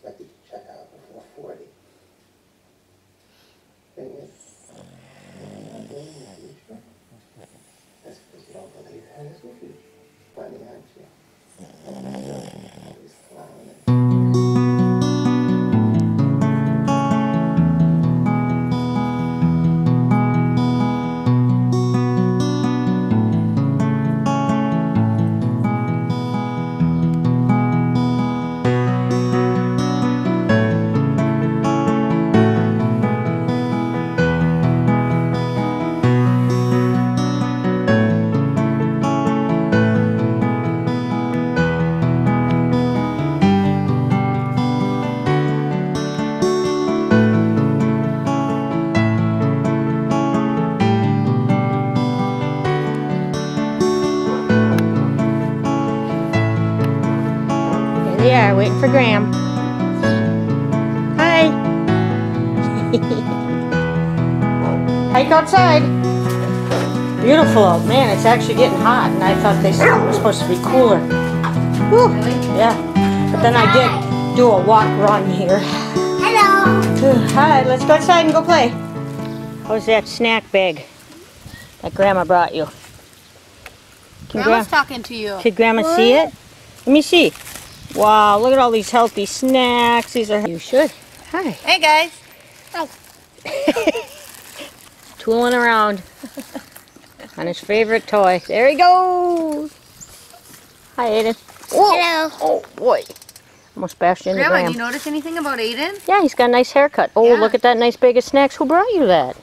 expected to check out before 40. Thing is, in the future, that's because you don't believe that is the future. Funny, aren't you? Always clowning. They are waiting for Graham. Hi. Hike outside. Beautiful out. Man, it's actually getting hot, and I thought they were supposed to be cooler. Whew. Yeah. But then I did do a walk run here. Hello. Hi, let's go outside and go play. How's that snack bag that Grandma brought you? Grandma's talking to you. Could Grandma see it? Let me see. Wow, look at all these healthy snacks. These are. You should. Hi. Hey guys. Hi. Tooling around on his favorite toy. There he goes. Hi, Aiden. Whoa. Hello. Oh boy. Almost bashed into Grandma, Graham. do you notice anything about Aiden? Yeah, he's got a nice haircut. Oh, Yeah. look at that nice bag of snacks. Who brought you that?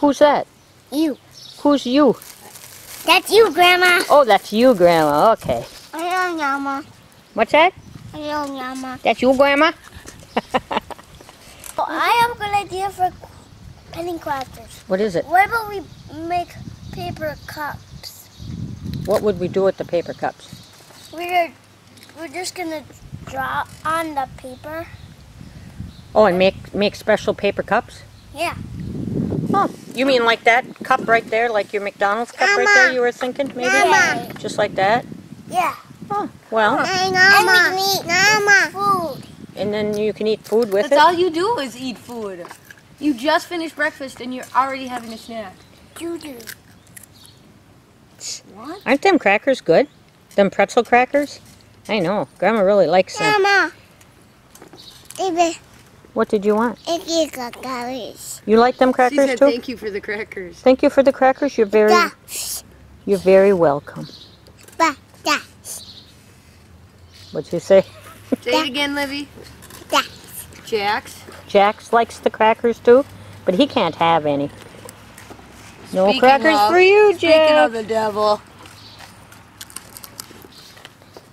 Who's that? You. Who's you? That's you, Grandma. Oh, that's you, Grandma. Okay. Hello, Grandma. What's that? Hello, Grandma. That's you, Grandma? Oh, I have a good idea for penny crafters. What is it? What about we make paper cups? What would we do with the paper cups? We're just gonna draw on the paper. Oh, and make special paper cups? Yeah. Oh, you mean like that cup right there, like your McDonald's cup right there you were thinking, maybe? Mama. Just like that? Yeah. Oh, well, And we can eat food. and then you can eat food with That's it? all you do is eat food. You just finished breakfast and you're already having a snack. You do. What? Aren't them crackers good? Them pretzel crackers? I know, Grandma really likes them. Grandma. What did you want? If you got calories. You like them She crackers said too? thank you for the crackers. Thank you for the crackers. You're very welcome. What'd you say? Say it again, Livy. Jax. Jax likes the crackers too, but he can't have any. No Speaking crackers of- for you, Speaking Jax. of the devil.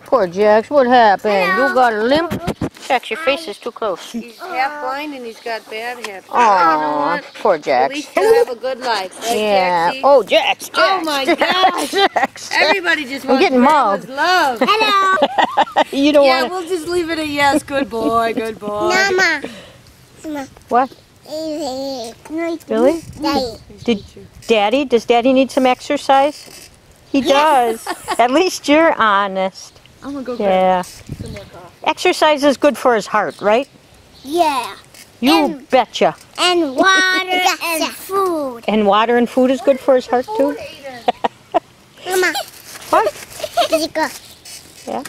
Poor Jax, what happened? Hello. You got a limp? Jax, your face is too close. He's half blind and he's got bad hips. Aw, poor At Jax. least he'll have a good life. Right, Yeah. Jaxie? Oh, Jax, Jax. Oh my gosh. Jax. Everybody just I'm wants getting Grandma's mauled. love. Hello. You don't Yeah, want we'll just leave it at yes. Good boy, good boy. Mama. to. What? Really? Does Daddy need some exercise? He does. At least you're honest. I'm gonna go grab Yeah. some more coffee. Exercise is good for his heart, right? Yeah. You betcha. And water and food. And water and food is good for his heart too? Mama. What? Yeah.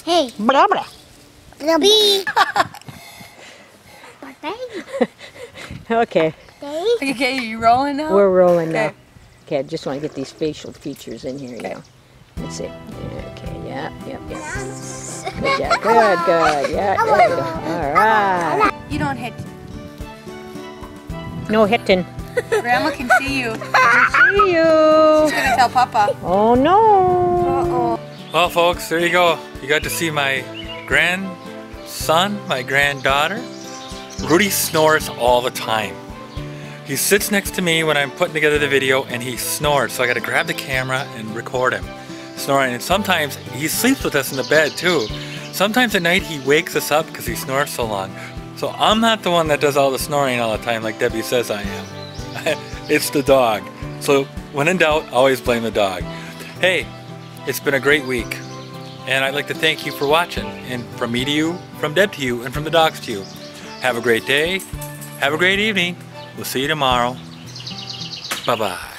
Hey. Blah, blah. Bee. Okay, Okay, are you rolling now? we're rolling now. Okay. Okay, I just want to get these facial features in here, you know. Let's see. Okay, yeah. Good job. Good. Yeah, good. All right. You don't hit. No hitting. Grandma can see you. See you. She's gonna tell Papa. Oh, no. Uh-oh. Well, folks, there you go. You got to see my grandson, my granddaughter. Rudy snores all the time. He sits next to me when I'm putting together the video and he snores, so I got to grab the camera and record him snoring. And sometimes he sleeps with us in the bed too. Sometimes at night he wakes us up because he snores so long. So I'm not the one that does all the snoring all the time like Debbie says I am. It's the dog. So when in doubt, always blame the dog. Hey, it's been a great week. And I'd like to thank you for watching. And from me to you, from Deb to you, and from the dogs to you. Have a great day. Have a great evening. We'll see you tomorrow. Bye-bye.